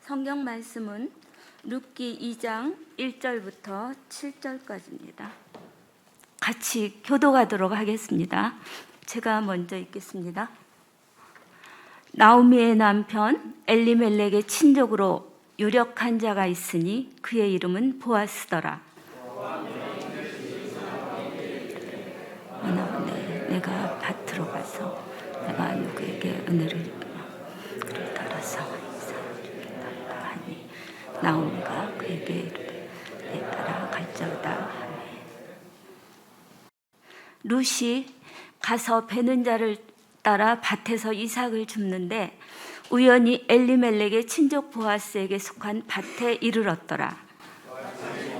성경 말씀은 룻기 2장 1절부터 7절까지입니다. 같이 교독하도록 하겠습니다. 제가 먼저 읽겠습니다. 나오미의 남편 엘리멜렉의 친족으로 유력한 자가 있으니 그의 이름은 보아스더라. 원하건대 내가 밭으로 가서 내가 누구에게 은혜를 그를 따라서 이삭을 주겠다 하니 나오미가 그에게 이르되 내 따라 갈지어다 하매 룻이 가서 베는 자를 따라 밭에서 이삭을 줍는데 우연히 엘리멜렉의 친족 보아스에게 속한 밭에 이르렀더라.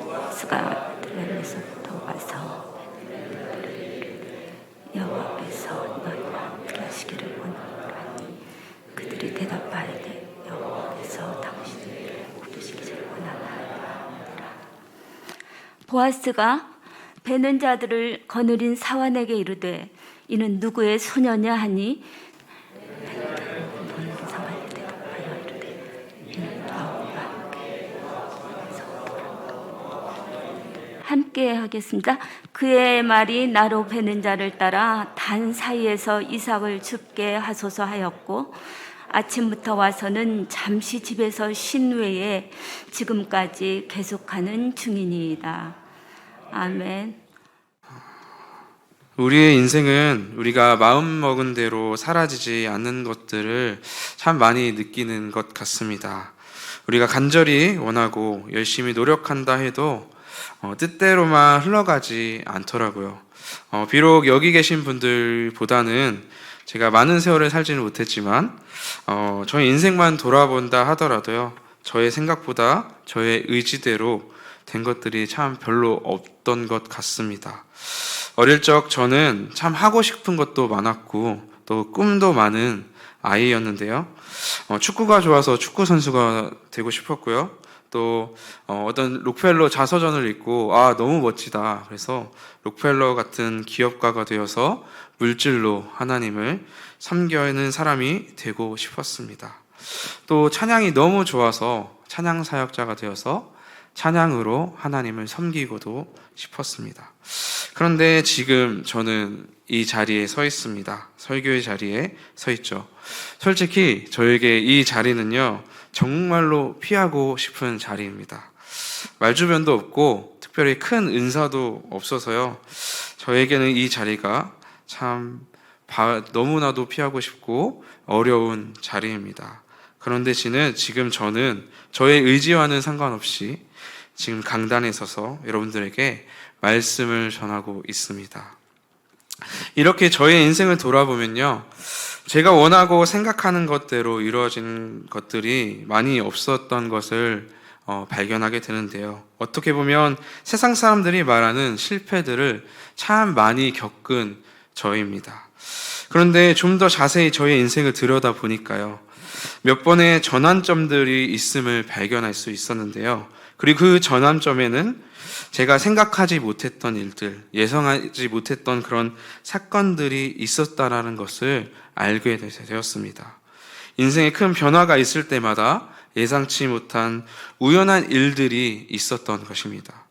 보아스가 베들레헴에서부터 와서 여호와께서 너희와 함께하시기를 원하노라니 그들이 대답하되 여호와께서 당신을 부르시기를 원하나이다. 보아스가 베는 자들을 거느린 사환에게 이르되 이는 누구의 소녀냐 하니 사환이 대답하여 이르되 이는 나오미와 함께 하겠습니다. 그의 말이 나로 베는 자를 따라 단 사이에서 이삭을 줍게 하소서 하였고 아침부터 와서는 잠시 집에서 쉰 외에 지금까지 계속하는 중이니이다. 아멘. 우리의 인생은 우리가 마음먹은 대로 사라지지 않는 것들을 참 많이 느끼는 것 같습니다. 우리가 간절히 원하고 열심히 노력한다 해도 뜻대로만 흘러가지 않더라고요. 비록 여기 계신 분들보다는 제가 많은 세월을 살지는 못했지만 저의 인생만 돌아본다 하더라도요, 저의 생각보다 저의 의지대로 된 것들이 참 별로 없던 것 같습니다. 어릴 적 저는 참 하고 싶은 것도 많았고 또 꿈도 많은 아이였는데요. 축구가 좋아서 축구 선수가 되고 싶었고요. 또 어떤 록펠러 자서전을 읽고 너무 멋지다. 그래서 록펠러 같은 기업가가 되어서 물질로 하나님을 섬기는 사람이 되고 싶었습니다. 또 찬양이 너무 좋아서 찬양 사역자가 되어서 찬양으로 하나님을 섬기고도 싶었습니다. 그런데 지금 저는 이 자리에 서 있습니다. 설교의 자리에 서 있죠. 솔직히 저에게 이 자리는요, 정말로 피하고 싶은 자리입니다. 말주변도 없고 특별히 큰 은사도 없어서요, 저에게는 이 자리가 참 너무나도 피하고 싶고 어려운 자리입니다. 그런데 지금 저는 저의 의지와는 상관없이 지금 강단에 서서 여러분들에게 말씀을 전하고 있습니다. 이렇게 저의 인생을 돌아보면요, 제가 원하고 생각하는 것대로 이루어진 것들이 많이 없었던 것을 발견하게 되는데요. 어떻게 보면 세상 사람들이 말하는 실패들을 참 많이 겪은 저입니다. 그런데 좀 더 자세히 저의 인생을 들여다보니까요, 몇 번의 전환점들이 있음을 발견할 수 있었는데요. 그리고 그 전환점에는 제가 생각하지 못했던 일들, 예상하지 못했던 그런 사건들이 있었다라는 것을 알게 되었습니다. 인생에 큰 변화가 있을 때마다 예상치 못한 우연한 일들이 있었던 것입니다.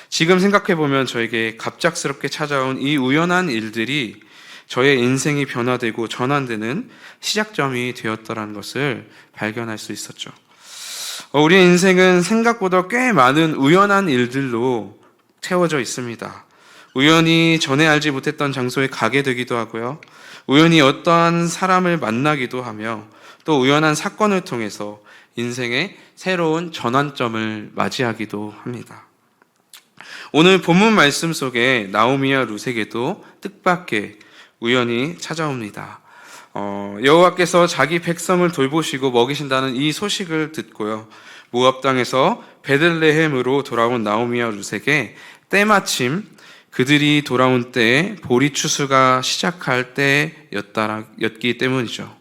지금 생각해보면 저에게 갑작스럽게 찾아온 이 우연한 일들이 저의 인생이 변화되고 전환되는 시작점이 되었다는 것을 발견할 수 있었죠. 우리의 인생은 생각보다 꽤 많은 우연한 일들로 채워져 있습니다. 우연히 전에 알지 못했던 장소에 가게 되기도 하고요. 우연히 어떠한 사람을 만나기도 하며 또 우연한 사건을 통해서 인생의 새로운 전환점을 맞이하기도 합니다. 오늘 본문 말씀 속에 나오미와 룻에게도 뜻밖의 우연히 찾아옵니다. 여호와께서 자기 백성을 돌보시고 먹이신다는 이 소식을 듣고요, 모압 땅에서 베들레헴으로 돌아온 나오미와 룻에게 때마침 그들이 돌아온 때에 보리 추수가 시작할 때였기 때문이죠.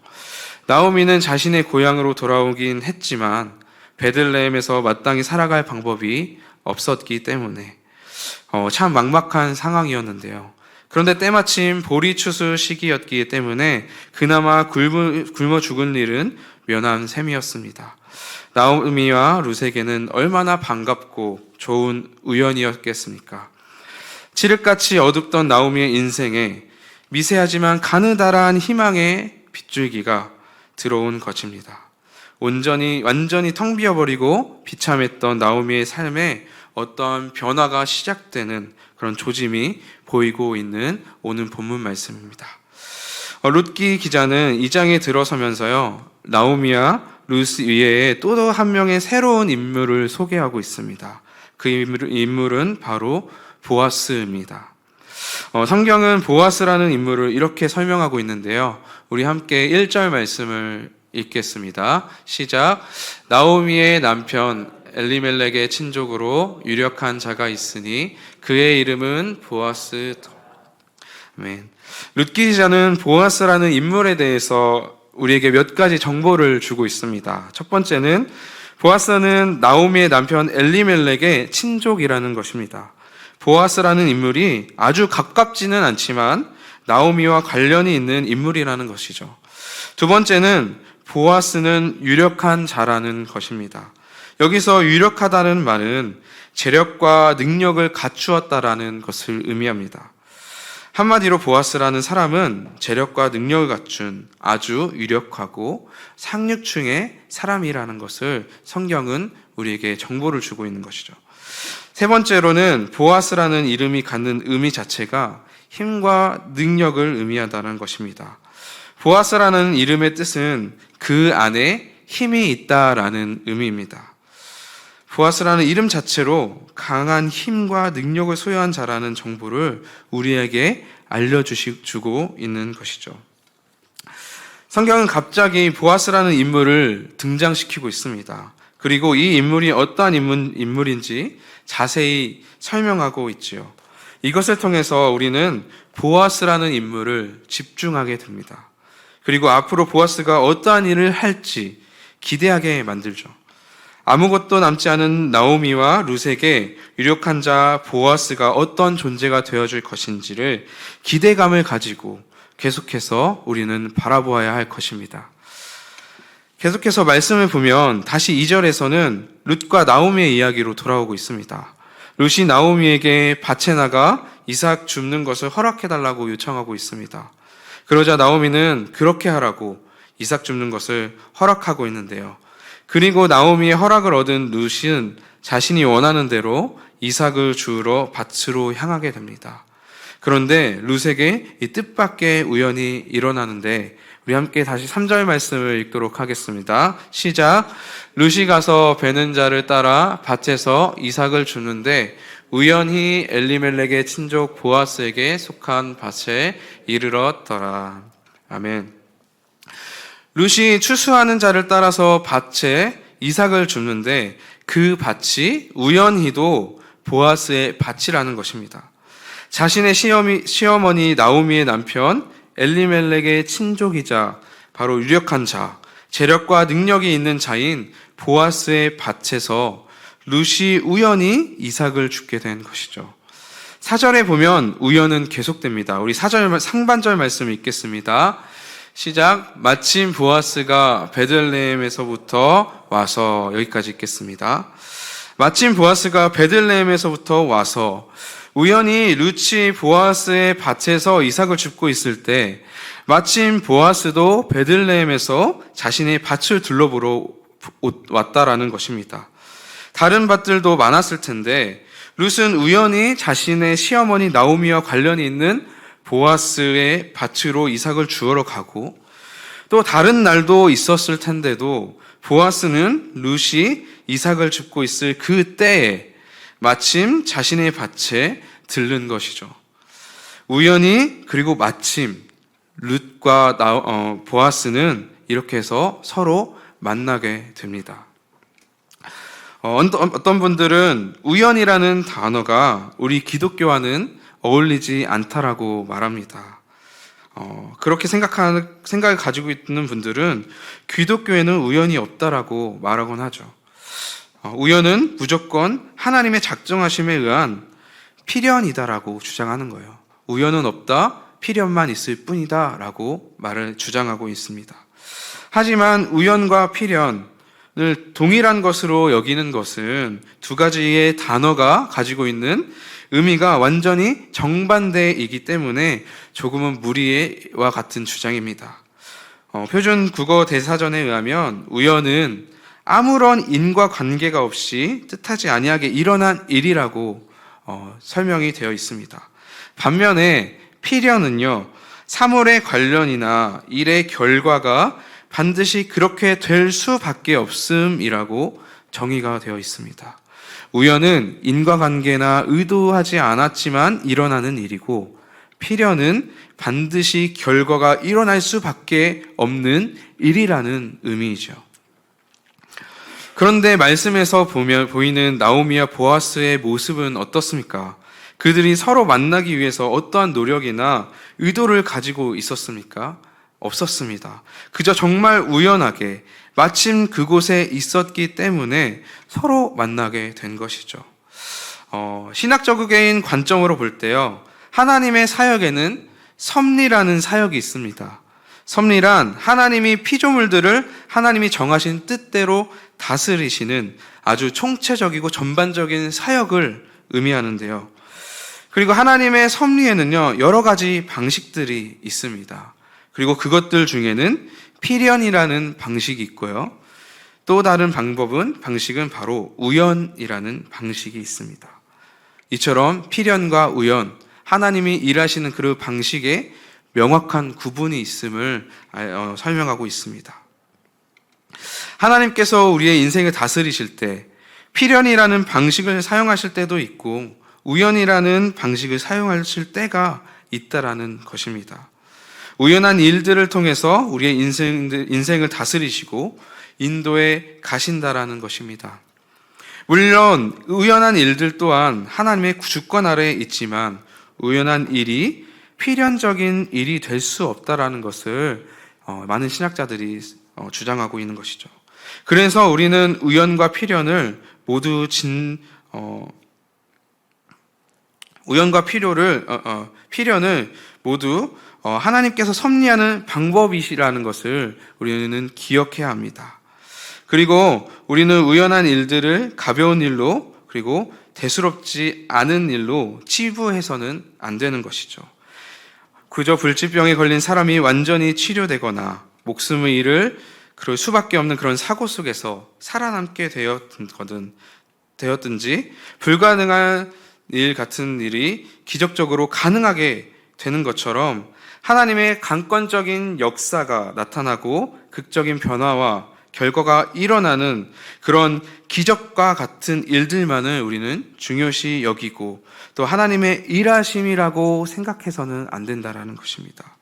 나오미는 자신의 고향으로 돌아오긴 했지만 베들레헴에서 마땅히 살아갈 방법이 없었기 때문에 참 막막한 상황이었는데요. 그런데 때마침 보리 추수 시기였기 때문에 그나마 굶어 죽은 일은 면한 셈이었습니다. 나오미와 룻에게는 얼마나 반갑고 좋은 우연이었겠습니까? 칠흑같이 어둡던 나오미의 인생에 미세하지만 가느다란 희망의 빗줄기가 들어온 것입니다. 완전히 텅 비어버리고 비참했던 나오미의 삶에 어떤 변화가 시작되는 그런 조짐이 보이고 있는 오늘 본문 말씀입니다. 룻기 기자는 이 장에 들어서면서요, 나오미와 룻 위에 또 한 명의 새로운 인물을 소개하고 있습니다. 그 인물은 바로 보아스입니다. 성경은 보아스라는 인물을 이렇게 설명하고 있는데요. 우리 함께 1절 말씀을 읽겠습니다. 시작. 나오미의 남편 엘리멜렉의 친족으로 유력한 자가 있으니 그의 이름은 보아스. 아멘. 룻기 기자는 보아스라는 인물에 대해서 우리에게 몇 가지 정보를 주고 있습니다. 첫 번째는 보아스는 나오미의 남편 엘리멜렉의 친족이라는 것입니다. 보아스라는 인물이 아주 가깝지는 않지만 나오미와 관련이 있는 인물이라는 것이죠. 두 번째는 보아스는 유력한 자라는 것입니다. 여기서 유력하다는 말은 재력과 능력을 갖추었다라는 것을 의미합니다. 한마디로 보아스라는 사람은 재력과 능력을 갖춘 아주 유력하고 상류층의 사람이라는 것을 성경은 우리에게 정보를 주고 있는 것이죠. 세 번째로는 보아스라는 이름이 갖는 의미 자체가 힘과 능력을 의미한다는 것입니다. 보아스라는 이름의 뜻은 그 안에 힘이 있다라는 의미입니다. 보아스라는 이름 자체로 강한 힘과 능력을 소유한 자라는 정보를 우리에게 알려주고 있는 것이죠. 성경은 갑자기 보아스라는 인물을 등장시키고 있습니다. 그리고 이 인물이 어떠한 인물인지 자세히 설명하고 있지요. 이것을 통해서 우리는 보아스라는 인물을 집중하게 됩니다. 그리고 앞으로 보아스가 어떠한 일을 할지 기대하게 만들죠. 아무것도 남지 않은 나오미와 룻에게 유력한 자 보아스가 어떤 존재가 되어줄 것인지를 기대감을 가지고 계속해서 우리는 바라보아야 할 것입니다. 계속해서 말씀을 보면 다시 2절에서는 룻과 나오미의 이야기로 돌아오고 있습니다. 룻이 나오미에게 밭에 나가 이삭 줍는 것을 허락해달라고 요청하고 있습니다. 그러자 나오미는 그렇게 하라고 이삭 줍는 것을 허락하고 있는데요. 그리고 나오미의 허락을 얻은 룻은 자신이 원하는 대로 이삭을 주우러 밭으로 향하게 됩니다. 그런데 룻에게 이 뜻밖의 우연이 일어나는데 우리 함께 다시 3절 말씀을 읽도록 하겠습니다. 시작. 룻이 가서 베는 자를 따라 밭에서 이삭을 주는데 우연히 엘리멜렉의 친족 보아스에게 속한 밭에 이르렀더라. 아멘. 룻이 추수하는 자를 따라서 밭에 이삭을 줍는데 그 밭이 우연히도 보아스의 밭이라는 것입니다. 자신의 시어머니 나오미의 남편 엘리멜렉의 친족이자 바로 유력한 자, 재력과 능력이 있는 자인 보아스의 밭에서 룻이 우연히 이삭을 줍게 된 것이죠. 4절에 보면 우연은 계속됩니다. 우리 4절 상반절 말씀을 읽겠습니다. 시작. 마침 보아스가 베들레헴에서부터 와서, 여기까지 읽겠습니다. 마침 보아스가 베들레헴에서부터 와서 우연히 룻이 보아스의 밭에서 이삭을 줍고 있을 때 마침 보아스도 베들레헴에서 자신의 밭을 둘러보러 왔다라는 것입니다. 다른 밭들도 많았을 텐데 룻은 우연히 자신의 시어머니 나오미와 관련이 있는 보아스의 밭으로 이삭을 주우러 가고 또 다른 날도 있었을 텐데도 보아스는 룻이 이삭을 줍고 있을 그 때에 마침 자신의 밭에 들른 것이죠. 우연히 그리고 마침 룻과 보아스는 이렇게 해서 서로 만나게 됩니다. 어떤 분들은 우연이라는 단어가 우리 기독교와는 어울리지 않다라고 말합니다. 그렇게 생각을 가지고 있는 분들은 기독교에는 우연이 없다라고 말하곤 하죠. 우연은 무조건 하나님의 작정하심에 의한 필연이다라고 주장하는 거예요. 우연은 없다, 필연만 있을 뿐이다라고 말을 주장하고 있습니다. 하지만 우연과 필연을 동일한 것으로 여기는 것은 두 가지의 단어가 가지고 있는 의미가 완전히 정반대이기 때문에 조금은 무리와 같은 주장입니다. 표준 국어 대사전에 의하면 우연은 아무런 인과관계가 없이 뜻하지 아니하게 일어난 일이라고 설명이 되어 있습니다. 반면에 필연은요, 사물의 관련이나 일의 결과가 반드시 그렇게 될 수밖에 없음이라고 정의가 되어 있습니다. 우연은 인과관계나 의도하지 않았지만 일어나는 일이고, 필연은 반드시 결과가 일어날 수밖에 없는 일이라는 의미이죠. 그런데 말씀에서 보이는 나오미와 보아스의 모습은 어떻습니까? 그들이 서로 만나기 위해서 어떠한 노력이나 의도를 가지고 있었습니까? 없었습니다. 그저 정말 우연하게 마침 그곳에 있었기 때문에 서로 만나게 된 것이죠. 신학적인 관점으로 볼 때요, 하나님의 사역에는 섭리라는 사역이 있습니다. 섭리란 하나님이 피조물들을 하나님이 정하신 뜻대로 다스리시는 아주 총체적이고 전반적인 사역을 의미하는데요. 그리고 하나님의 섭리에는요, 여러 가지 방식들이 있습니다. 그리고 그것들 중에는 필연이라는 방식이 있고요. 또 다른 방식은 바로 우연이라는 방식이 있습니다. 이처럼 필연과 우연, 하나님이 일하시는 그 방식에 명확한 구분이 있음을 설명하고 있습니다. 하나님께서 우리의 인생을 다스리실 때 필연이라는 방식을 사용하실 때도 있고 우연이라는 방식을 사용하실 때가 있다라는 것입니다. 우연한 일들을 통해서 우리의 인생을 다스리시고 인도에 가신다라는 것입니다. 물론 우연한 일들 또한 하나님의 주권 아래에 있지만 우연한 일이 필연적인 일이 될 수 없다라는 것을 많은 신학자들이 주장하고 있는 것이죠. 그래서 우리는 우연과 필연을 모두 필연을 모두 하나님께서 섭리하는 방법이시라는 것을 우리는 기억해야 합니다. 그리고 우리는 우연한 일들을 가벼운 일로 그리고 대수롭지 않은 일로 치부해서는 안 되는 것이죠. 그저 불치병에 걸린 사람이 완전히 치료되거나 목숨을 잃을 그럴 수밖에 없는 그런 사고 속에서 살아남게 되었든지 불가능한 일 같은 일이 기적적으로 가능하게 되는 것처럼 하나님의 강권적인 역사가 나타나고 극적인 변화와 결과가 일어나는 그런 기적과 같은 일들만을 우리는 중요시 여기고 또 하나님의 일하심이라고 생각해서는 안 된다라는 것입니다.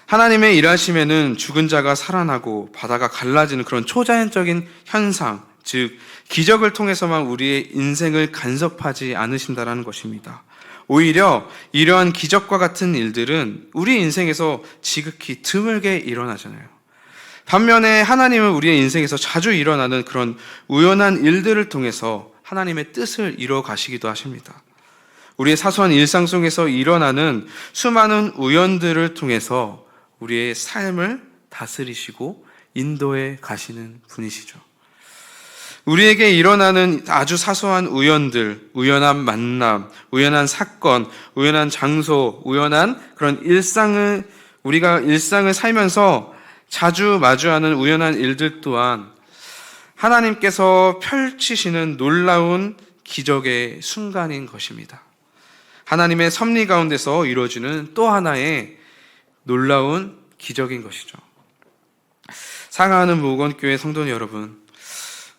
하나님의 일하심에는 죽은 자가 살아나고 바다가 갈라지는 그런 초자연적인 현상, 즉 기적을 통해서만 우리의 인생을 간섭하지 않으신다라는 것입니다. 오히려 이러한 기적과 같은 일들은 우리 인생에서 지극히 드물게 일어나잖아요. 반면에 하나님은 우리의 인생에서 자주 일어나는 그런 우연한 일들을 통해서 하나님의 뜻을 이루어 가시기도 하십니다. 우리의 사소한 일상 속에서 일어나는 수많은 우연들을 통해서 우리의 삶을 다스리시고 인도해 가시는 분이시죠. 우리에게 일어나는 아주 사소한 우연들, 우연한 만남, 우연한 사건, 우연한 장소, 우연한 그런 우리가 일상을 살면서 자주 마주하는 우연한 일들 또한 하나님께서 펼치시는 놀라운 기적의 순간인 것입니다. 하나님의 섭리 가운데서 이루어지는 또 하나의 놀라운 기적인 것이죠. 사랑하는 무건교회 성도 여러분,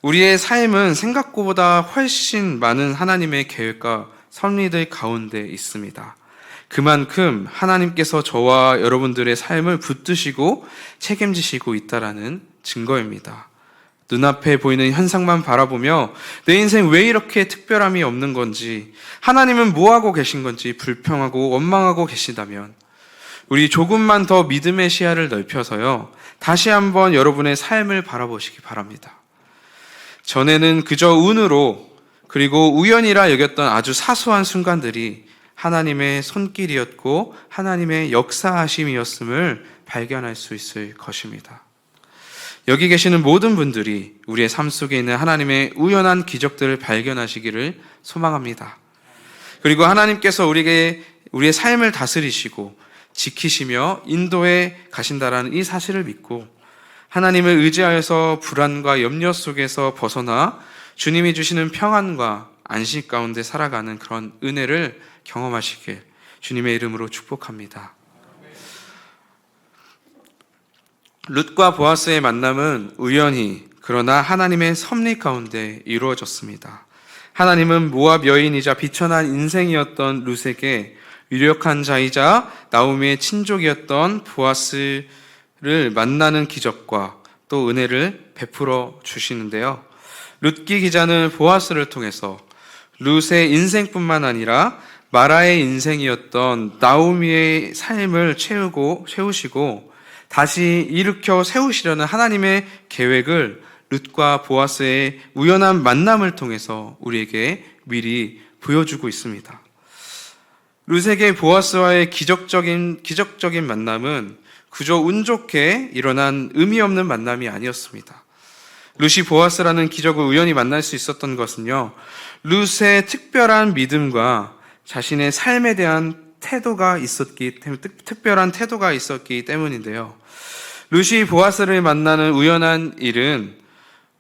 우리의 삶은 생각보다 훨씬 많은 하나님의 계획과 섭리들 가운데 있습니다. 그만큼 하나님께서 저와 여러분들의 삶을 붙드시고 책임지시고 있다라는 증거입니다. 눈앞에 보이는 현상만 바라보며 내 인생 왜 이렇게 특별함이 없는 건지, 하나님은 뭐하고 계신 건지 불평하고 원망하고 계시다면 우리 조금만 더 믿음의 시야를 넓혀서요, 다시 한번 여러분의 삶을 바라보시기 바랍니다. 전에는 그저 운으로 그리고 우연이라 여겼던 아주 사소한 순간들이 하나님의 손길이었고 하나님의 역사하심이었음을 발견할 수 있을 것입니다. 여기 계시는 모든 분들이 우리의 삶 속에 있는 하나님의 우연한 기적들을 발견하시기를 소망합니다. 그리고 하나님께서 우리의 삶을 다스리시고 지키시며 인도해 가신다라는 이 사실을 믿고 하나님을 의지하여서 불안과 염려 속에서 벗어나 주님이 주시는 평안과 안식 가운데 살아가는 그런 은혜를 경험하시길 주님의 이름으로 축복합니다. 룻과 보아스의 만남은 우연히 그러나 하나님의 섭리 가운데 이루어졌습니다. 하나님은 모압 여인이자 비천한 인생이었던 룻에게 유력한 자이자 나오미의 친족이었던 보아스를 만나는 기적과 또 은혜를 베풀어 주시는데요. 룻기 기자는 보아스를 통해서 룻의 인생뿐만 아니라 마라의 인생이었던 나오미의 삶을 채우시고 다시 일으켜 세우시려는 하나님의 계획을 룻과 보아스의 우연한 만남을 통해서 우리에게 미리 보여주고 있습니다. 룻에게 보아스와의 기적적인 만남은 그저 운 좋게 일어난 의미 없는 만남이 아니었습니다. 룻이 보아스라는 기적을 우연히 만날 수 있었던 것은요, 룻의 특별한 믿음과 자신의 삶에 대한 특별한 태도가 있었기 때문인데요. 룻이 보아스를 만나는 우연한 일은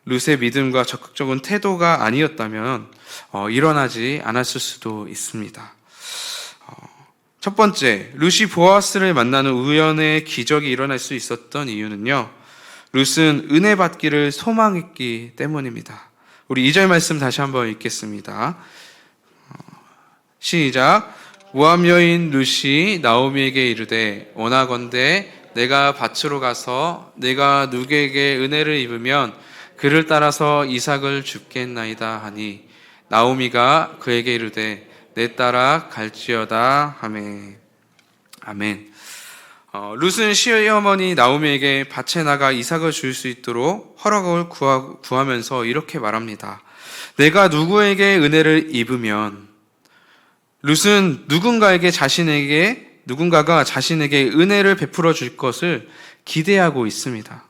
룻의 믿음과 적극적인 태도가 아니었다면 일어나지 않았을 수도 있습니다. 첫 번째, 룻이 보아스를 만나는 우연의 기적이 일어날 수 있었던 이유는요, 룻은 은혜 받기를 소망했기 때문입니다. 우리 2절 말씀 다시 한번 읽겠습니다. 시작. 모압 여인 룻이 나오미에게 이르되 원하건대 내가 밭으로 가서 내가 누구에게 은혜를 입으면 그를 따라서 이삭을 줍겠나이다 하니 나오미가 그에게 이르되 내 따라 갈지어다 하매. 아멘. 룻은 시어머니 나오미에게 밭에 나가 이삭을 줄 수 있도록 허락을 구하면서 이렇게 말합니다. 내가 누구에게 은혜를 입으면, 룻은 누군가가 자신에게 은혜를 베풀어 줄 것을 기대하고 있습니다.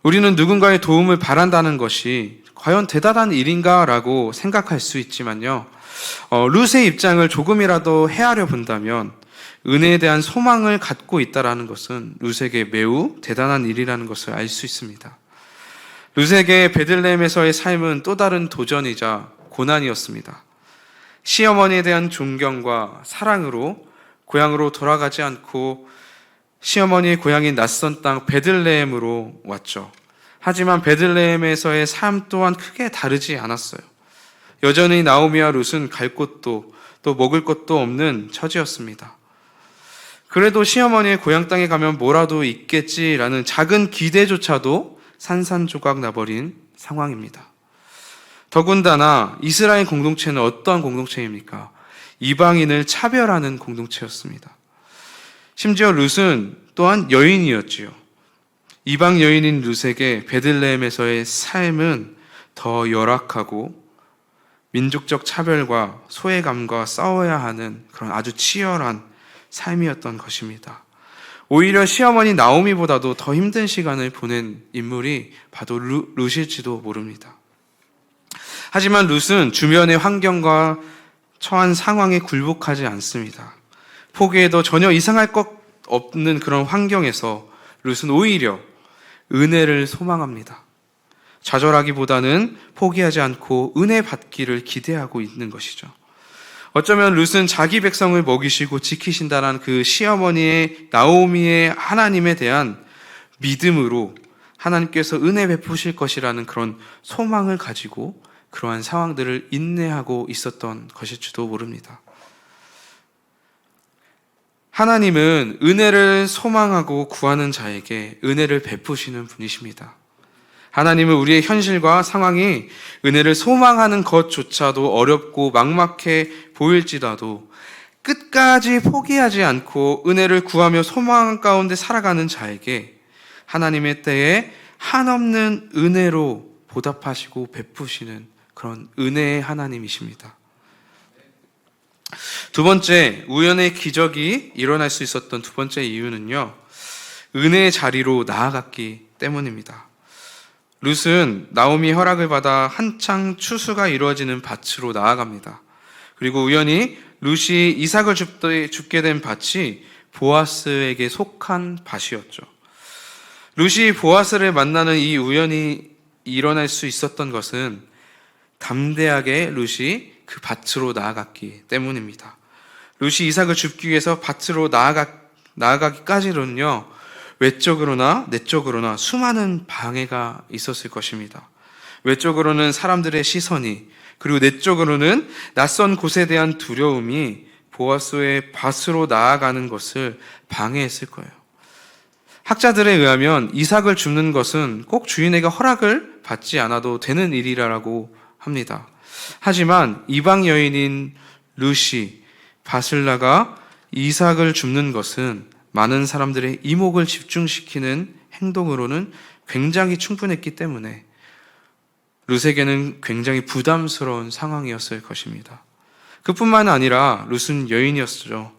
우리는 누군가의 도움을 바란다는 것이 과연 대단한 일인가 라고 생각할 수 있지만요, 룻의 입장을 조금이라도 헤아려 본다면 은혜에 대한 소망을 갖고 있다는 것은 룻에게 매우 대단한 일이라는 것을 알 수 있습니다. 룻에게 베들레헴에서의 삶은 또 다른 도전이자 고난이었습니다. 시어머니에 대한 존경과 사랑으로 고향으로 돌아가지 않고 시어머니의 고향인 낯선 땅 베들레헴으로 왔죠. 하지만 베들레헴에서의 삶 또한 크게 다르지 않았어요. 여전히 나오미와 룻은 갈 곳도 또 먹을 것도 없는 처지였습니다. 그래도 시어머니의 고향 땅에 가면 뭐라도 있겠지라는 작은 기대조차도 산산조각 나버린 상황입니다. 더군다나 이스라엘 공동체는 어떠한 공동체입니까? 이방인을 차별하는 공동체였습니다. 심지어 룻은 또한 여인이었지요. 이방 여인인 룻에게 베들레헴에서의 삶은 더 열악하고 민족적 차별과 소외감과 싸워야 하는 그런 아주 치열한 삶이었던 것입니다. 오히려 시어머니 나오미보다도 더 힘든 시간을 보낸 인물이 바로 룻일지도 모릅니다. 하지만 룻은 주변의 환경과 처한 상황에 굴복하지 않습니다. 포기해도 전혀 이상할 것 없는 그런 환경에서 룻은 오히려 은혜를 소망합니다. 좌절하기보다는 포기하지 않고 은혜 받기를 기대하고 있는 것이죠. 어쩌면 룻은 자기 백성을 먹이시고 지키신다는 그 시어머니의 나오미의 하나님에 대한 믿음으로 하나님께서 은혜 베푸실 것이라는 그런 소망을 가지고 그러한 상황들을 인내하고 있었던 것일지도 모릅니다. 하나님은 은혜를 소망하고 구하는 자에게 은혜를 베푸시는 분이십니다. 하나님은 우리의 현실과 상황이 은혜를 소망하는 것조차도 어렵고 막막해 보일지라도 끝까지 포기하지 않고 은혜를 구하며 소망 가운데 살아가는 자에게 하나님의 때에 한없는 은혜로 보답하시고 베푸시는 그런 은혜의 하나님이십니다. 두 번째, 우연의 기적이 일어날 수 있었던 두 번째 이유는요, 은혜의 자리로 나아갔기 때문입니다. 룻은 나오미의 허락을 받아 한창 추수가 이루어지는 밭으로 나아갑니다. 그리고 우연히 룻이 이삭을 줍게 된 밭이 보아스에게 속한 밭이었죠. 룻이 보아스를 만나는 이 우연이 일어날 수 있었던 것은 담대하게 룻이 그 밭으로 나아갔기 때문입니다. 룻이 이삭을 줍기 위해서 밭으로 나아가기까지는요, 외적으로나 내적으로나 수많은 방해가 있었을 것입니다. 외적으로는 사람들의 시선이, 그리고 내적으로는 낯선 곳에 대한 두려움이 보아스의 밭으로 나아가는 것을 방해했을 거예요. 학자들에 의하면 이삭을 줍는 것은 꼭 주인에게 허락을 받지 않아도 되는 일이라고 합니다. 하지만 이방 여인인 룻이 밭을 나가 이삭을 줍는 것은 많은 사람들의 이목을 집중시키는 행동으로는 굉장히 충분했기 때문에 룻에게는 굉장히 부담스러운 상황이었을 것입니다. 그뿐만 아니라 룻은 여인이었죠.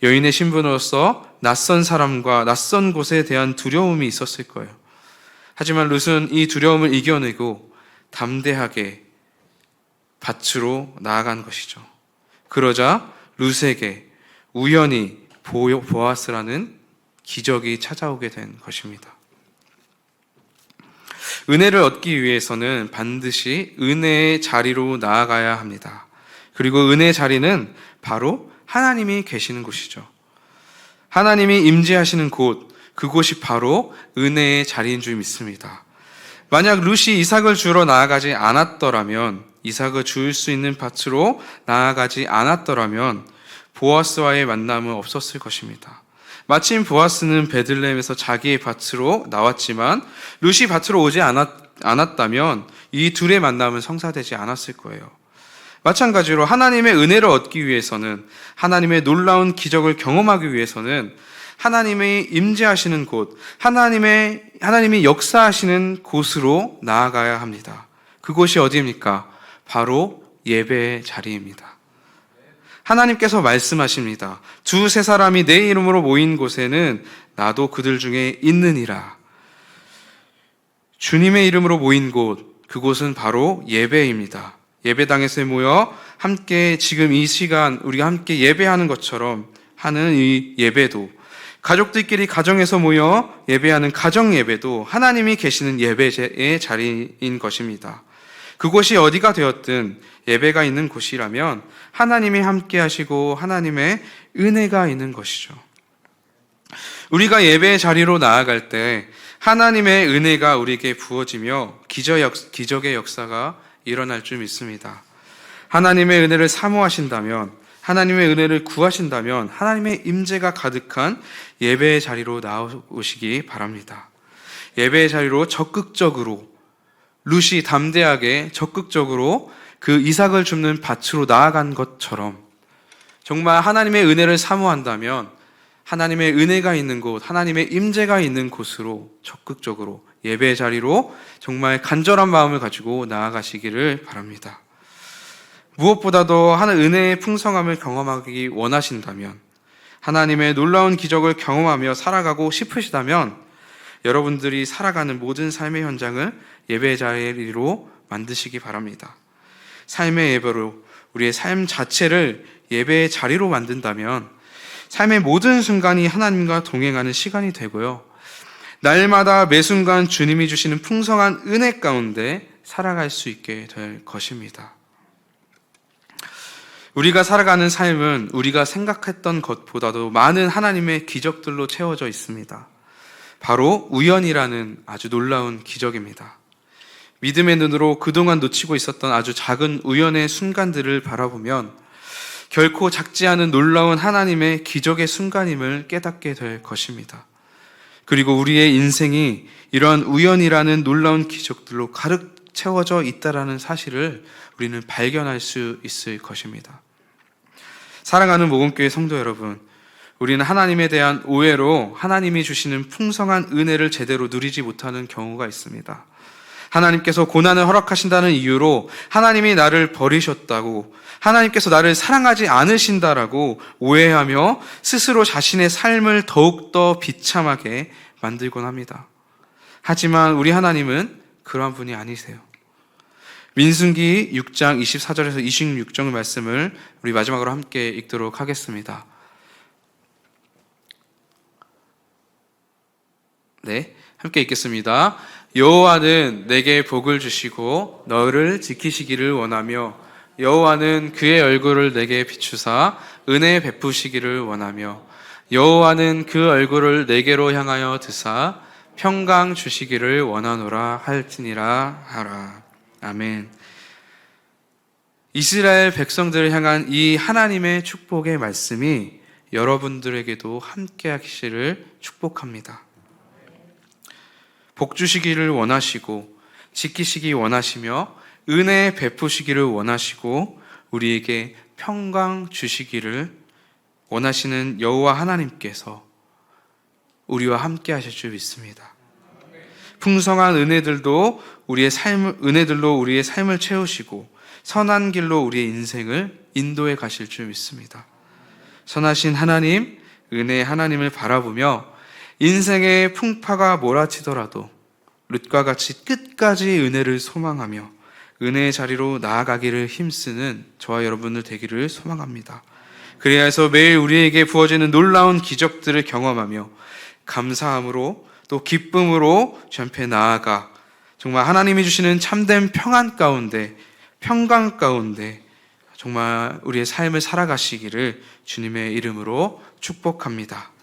여인의 신분으로서 낯선 사람과 낯선 곳에 대한 두려움이 있었을 거예요. 하지만 룻은 이 두려움을 이겨내고 담대하게 밭으로 나아간 것이죠. 그러자 룻에게 우연히 보아스라는 기적이 찾아오게 된 것입니다. 은혜를 얻기 위해서는 반드시 은혜의 자리로 나아가야 합니다. 그리고 은혜의 자리는 바로 하나님이 계시는 곳이죠. 하나님이 임재하시는 곳, 그곳이 바로 은혜의 자리인 줄 믿습니다. 만약 룻이 이삭을 주러 나아가지 않았더라면, 이삭을 줄 수 있는 밭으로 나아가지 않았더라면 보아스와의 만남은 없었을 것입니다. 마침 보아스는 베들레헴에서 자기의 밭으로 나왔지만 룻이 밭으로 오지 않았다면 이 둘의 만남은 성사되지 않았을 거예요. 마찬가지로 하나님의 은혜를 얻기 위해서는, 하나님의 놀라운 기적을 경험하기 위해서는 하나님의 임재하시는 곳, 하나님이 역사하시는 곳으로 나아가야 합니다. 그곳이 어디입니까? 바로 예배의 자리입니다. 하나님께서 말씀하십니다. 두세 사람이 내 이름으로 모인 곳에는 나도 그들 중에 있느니라. 주님의 이름으로 모인 곳, 그곳은 바로 예배입니다. 예배당에서 모여 함께 지금 이 시간 우리가 함께 예배하는 것처럼 하는 이 예배도, 가족들끼리 가정에서 모여 예배하는 가정 예배도 하나님이 계시는 예배의 자리인 것입니다. 그곳이 어디가 되었든 예배가 있는 곳이라면 하나님이 함께 하시고 하나님의 은혜가 있는 것이죠. 우리가 예배의 자리로 나아갈 때 하나님의 은혜가 우리에게 부어지며 기적의 역사가 일어날 줄 믿습니다. 하나님의 은혜를 사모하신다면, 하나님의 은혜를 구하신다면 하나님의 임재가 가득한 예배의 자리로 나오시기 바랍니다. 예배의 자리로 적극적으로, 룻이 담대하게 적극적으로 그 이삭을 줍는 밭으로 나아간 것처럼 정말 하나님의 은혜를 사모한다면 하나님의 은혜가 있는 곳, 하나님의 임재가 있는 곳으로 적극적으로 예배의 자리로 정말 간절한 마음을 가지고 나아가시기를 바랍니다. 무엇보다도 은혜의 풍성함을 경험하기 원하신다면, 하나님의 놀라운 기적을 경험하며 살아가고 싶으시다면 여러분들이 살아가는 모든 삶의 현장을 예배의 자리로 만드시기 바랍니다. 삶의 예배로 우리의 삶 자체를 예배의 자리로 만든다면 삶의 모든 순간이 하나님과 동행하는 시간이 되고요, 날마다 매 순간 주님이 주시는 풍성한 은혜 가운데 살아갈 수 있게 될 것입니다. 우리가 살아가는 삶은 우리가 생각했던 것보다도 많은 하나님의 기적들로 채워져 있습니다. 바로 우연이라는 아주 놀라운 기적입니다. 믿음의 눈으로 그동안 놓치고 있었던 아주 작은 우연의 순간들을 바라보면 결코 작지 않은 놀라운 하나님의 기적의 순간임을 깨닫게 될 것입니다. 그리고 우리의 인생이 이러한 우연이라는 놀라운 기적들로 가득 채워져 있다는 사실을 우리는 발견할 수 있을 것입니다. 사랑하는 모금교회 성도 여러분, 우리는 하나님에 대한 오해로 하나님이 주시는 풍성한 은혜를 제대로 누리지 못하는 경우가 있습니다. 하나님께서 고난을 허락하신다는 이유로 하나님이 나를 버리셨다고, 하나님께서 나를 사랑하지 않으신다라고 오해하며 스스로 자신의 삶을 더욱더 비참하게 만들곤 합니다. 하지만 우리 하나님은 그러한 분이 아니세요. 민수기 6장 24절에서 26절 말씀을 우리 마지막으로 함께 읽도록 하겠습니다. 네, 함께 읽겠습니다. 여호와는 내게 복을 주시고 너를 지키시기를 원하며 여호와는 그의 얼굴을 내게 비추사 은혜 베푸시기를 원하며 여호와는 그 얼굴을 내게로 향하여 드사 평강 주시기를 원하노라 할지니라 하라. 아멘. 이스라엘 백성들을 향한 이 하나님의 축복의 말씀이 여러분들에게도 함께 하시기를 축복합니다. 복 주시기를 원하시고 지키시기 원하시며 은혜 베푸시기를 원하시고 우리에게 평강 주시기를 원하시는 여호와 하나님께서 우리와 함께 하실 줄 믿습니다. 풍성한 은혜들로 우리의 삶을 채우시고 선한 길로 우리의 인생을 인도해 가실 줄 믿습니다. 선하신 하나님, 은혜의 하나님을 바라보며 인생의 풍파가 몰아치더라도 룻과 같이 끝까지 은혜를 소망하며 은혜의 자리로 나아가기를 힘쓰는 저와 여러분들 되기를 소망합니다. 그래야 해서 매일 우리에게 부어지는 놀라운 기적들을 경험하며 감사함으로 또 기쁨으로 주 앞에 나아가 정말 하나님이 주시는 참된 평안 가운데 평강 가운데 정말 우리의 삶을 살아가시기를 주님의 이름으로 축복합니다.